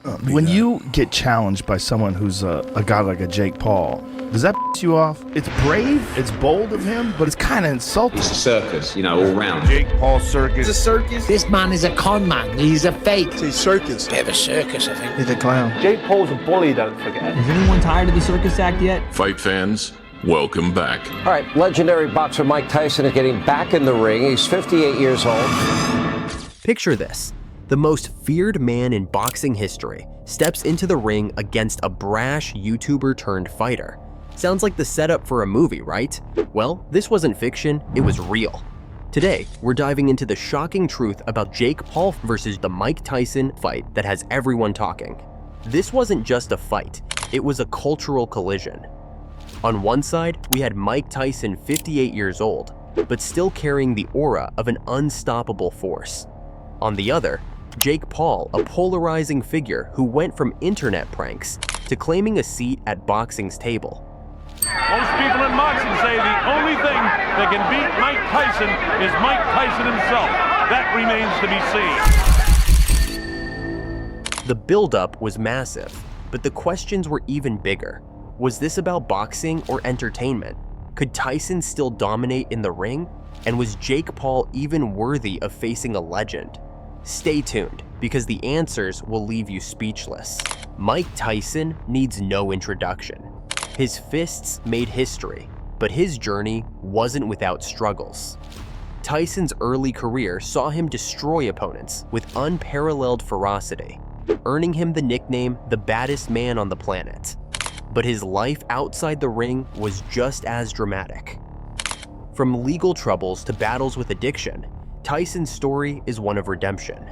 When you get challenged by someone who's a guy like a Jake Paul, does that piss you off? It's brave, it's bold of him, but it's kind of insulting. It's a circus, all round. Jake Paul circus. It's a circus. This man is a con man. He's a fake. It's a circus. Bit of a circus, I think. He's a clown. Jake Paul's a bully, don't forget. Is anyone tired of the circus act yet? Fight fans, welcome back. All right, legendary boxer Mike Tyson is getting back in the ring. He's 58 years old. Picture this. The most feared man in boxing history steps into the ring against a brash YouTuber turned fighter. Sounds like the setup for a movie, right? Well, this wasn't fiction, it was real. Today, we're diving into the shocking truth about Jake Paul versus the Mike Tyson fight that has everyone talking. This wasn't just a fight, it was a cultural collision. On one side, we had Mike Tyson, 58 years old, but still carrying the aura of an unstoppable force. On the other, Jake Paul, a polarizing figure who went from internet pranks to claiming a seat at boxing's table. Most people in boxing say the only thing that can beat Mike Tyson is Mike Tyson himself. That remains to be seen. The buildup was massive, but the questions were even bigger. Was this about boxing or entertainment? Could Tyson still dominate in the ring? And was Jake Paul even worthy of facing a legend? Stay tuned, because the answers will leave you speechless. Mike Tyson needs no introduction. His fists made history, but his journey wasn't without struggles. Tyson's early career saw him destroy opponents with unparalleled ferocity, earning him the nickname the baddest man on the planet. But his life outside the ring was just as dramatic. From legal troubles to battles with addiction, Tyson's story is one of redemption.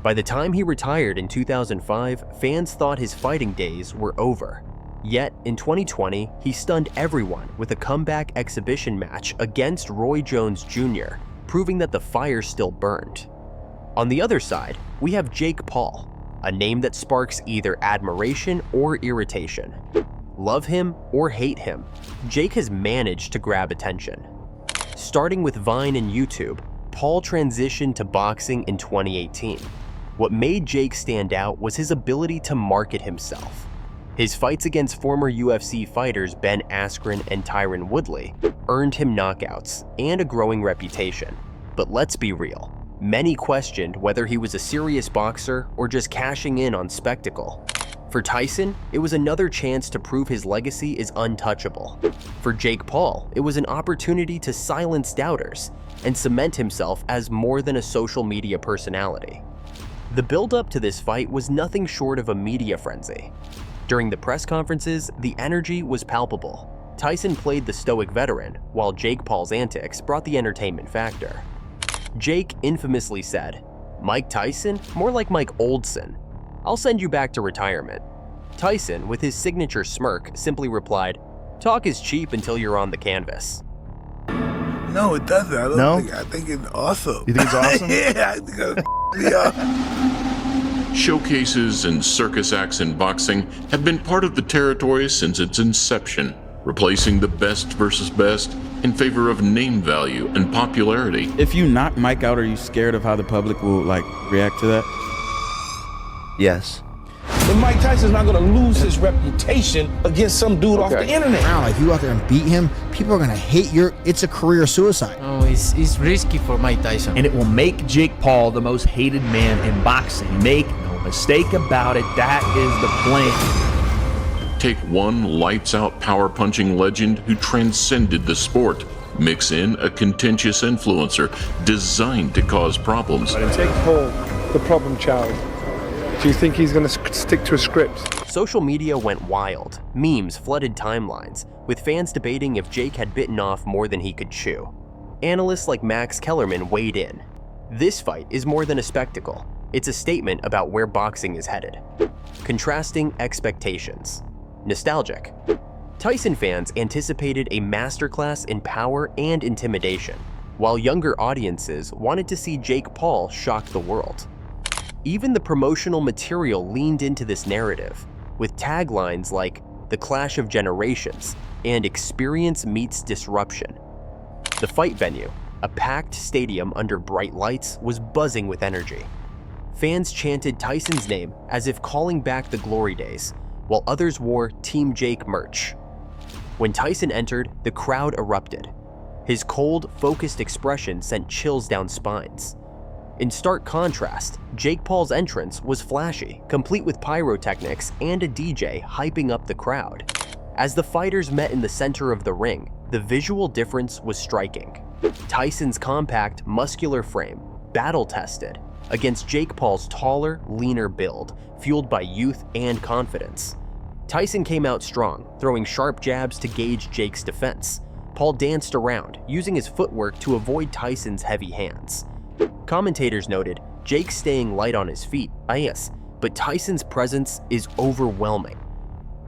By the time he retired in 2005, fans thought his fighting days were over. Yet, in 2020, he stunned everyone with a comeback exhibition match against Roy Jones Jr., proving that the fire still burned. On the other side, we have Jake Paul, a name that sparks either admiration or irritation. Love him or hate him, Jake has managed to grab attention. Starting with Vine and YouTube, Paul transitioned to boxing in 2018. What made Jake stand out was his ability to market himself. His fights against former UFC fighters Ben Askren and Tyron Woodley earned him knockouts and a growing reputation. But let's be real, many questioned whether he was a serious boxer or just cashing in on spectacle. For Tyson, it was another chance to prove his legacy is untouchable. For Jake Paul, it was an opportunity to silence doubters and cement himself as more than a social media personality. The build-up to this fight was nothing short of a media frenzy. During the press conferences, the energy was palpable. Tyson played the stoic veteran, while Jake Paul's antics brought the entertainment factor. Jake infamously said, "Mike Tyson? More like Mike Oldson. I'll send you back to retirement." Tyson, with his signature smirk, simply replied, "Talk is cheap until you're on the canvas." No, it doesn't. I don't No? I think it's awesome. You think it's awesome? Yeah, I think it's awesome. Showcases and circus acts in boxing have been part of the territory since its inception, replacing the best versus best in favor of name value and popularity. If you knock Mike out, are you scared of how the public will react to that? Yes. But Mike Tyson's not going to lose his reputation against some dude off the internet. If you go out there and beat him, people are going to hate it's a career suicide. Oh, it's risky for Mike Tyson. And it will make Jake Paul the most hated man in boxing. Make no mistake about it, that is the plan. Take one lights-out power-punching legend who transcended the sport. Mix in a contentious influencer designed to cause problems. Jake Paul, the problem child. Do you think he's going to stick to a script? Social media went wild. Memes flooded timelines, with fans debating if Jake had bitten off more than he could chew. Analysts like Max Kellerman weighed in. This fight is more than a spectacle. It's a statement about where boxing is headed. Contrasting expectations. Nostalgic. Tyson fans anticipated a masterclass in power and intimidation, while younger audiences wanted to see Jake Paul shock the world. Even the promotional material leaned into this narrative, with taglines like "The Clash of Generations" and "Experience meets disruption." The fight venue, a packed stadium under bright lights, was buzzing with energy. Fans chanted Tyson's name as if calling back the glory days, while others wore Team Jake merch. When Tyson entered, the crowd erupted. His cold, focused expression sent chills down spines. In stark contrast, Jake Paul's entrance was flashy, complete with pyrotechnics and a DJ hyping up the crowd. As the fighters met in the center of the ring, the visual difference was striking. Tyson's compact, muscular frame, battle-tested, against Jake Paul's taller, leaner build, fueled by youth and confidence. Tyson came out strong, throwing sharp jabs to gauge Jake's defense. Paul danced around, using his footwork to avoid Tyson's heavy hands. Commentators noted Jake staying light on his feet, but Tyson's presence is overwhelming.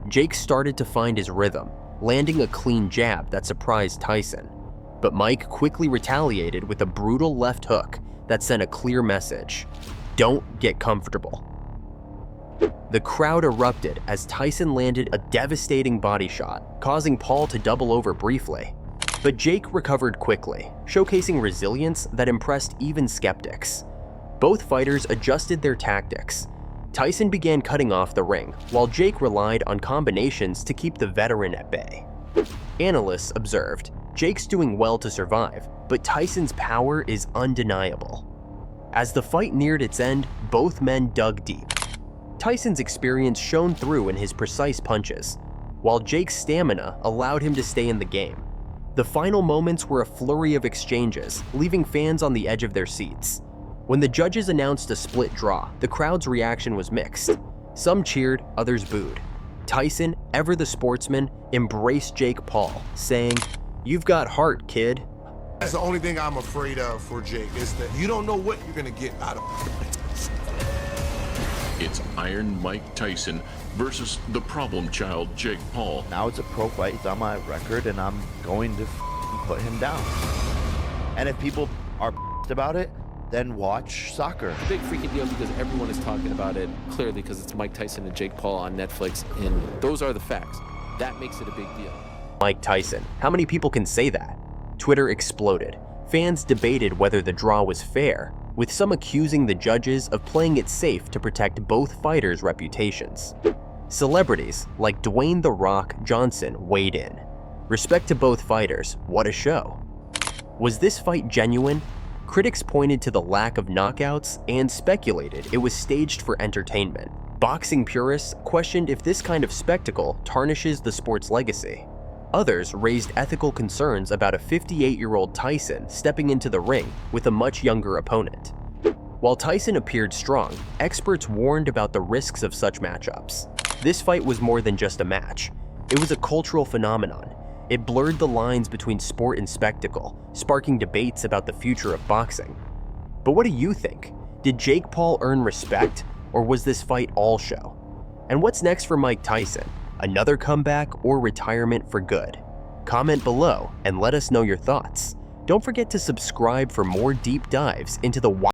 Jake started to find his rhythm, landing a clean jab that surprised Tyson. But Mike quickly retaliated with a brutal left hook that sent a clear message: don't get comfortable. The crowd erupted as Tyson landed a devastating body shot, causing Paul to double over briefly. But Jake recovered quickly, showcasing resilience that impressed even skeptics. Both fighters adjusted their tactics. Tyson began cutting off the ring, while Jake relied on combinations to keep the veteran at bay. Analysts observed, Jake's doing well to survive, but Tyson's power is undeniable. As the fight neared its end, both men dug deep. Tyson's experience shone through in his precise punches, while Jake's stamina allowed him to stay in the game. The final moments were a flurry of exchanges, leaving fans on the edge of their seats. When the judges announced a split draw, the crowd's reaction was mixed. Some cheered, others booed. Tyson, ever the sportsman, embraced Jake Paul, saying, "You've got heart, kid." That's the only thing I'm afraid of for Jake, is that you don't know what you're gonna get out of It's Iron Mike Tyson versus the problem child Jake Paul. Now it's a pro fight, it's on my record, and I'm going to put him down. And if people are about it, then watch soccer. It's a big freaking deal because everyone is talking about it, clearly because it's Mike Tyson and Jake Paul on Netflix, and those are the facts. That makes it a big deal. Mike Tyson. How many people can say that? Twitter exploded. Fans debated whether the draw was fair, with some accusing the judges of playing it safe to protect both fighters' reputations. Celebrities like Dwayne "The Rock" Johnson weighed in. Respect to both fighters, what a show. Was this fight genuine? Critics pointed to the lack of knockouts and speculated it was staged for entertainment. Boxing purists questioned if this kind of spectacle tarnishes the sport's legacy. Others raised ethical concerns about a 58-year-old Tyson stepping into the ring with a much younger opponent. While Tyson appeared strong, experts warned about the risks of such matchups. This fight was more than just a match. It was a cultural phenomenon. It blurred the lines between sport and spectacle, sparking debates about the future of boxing. But what do you think? Did Jake Paul earn respect, or was this fight all show? And what's next for Mike Tyson? Another comeback or retirement for good? Comment below and let us know your thoughts. Don't forget to subscribe for more deep dives into the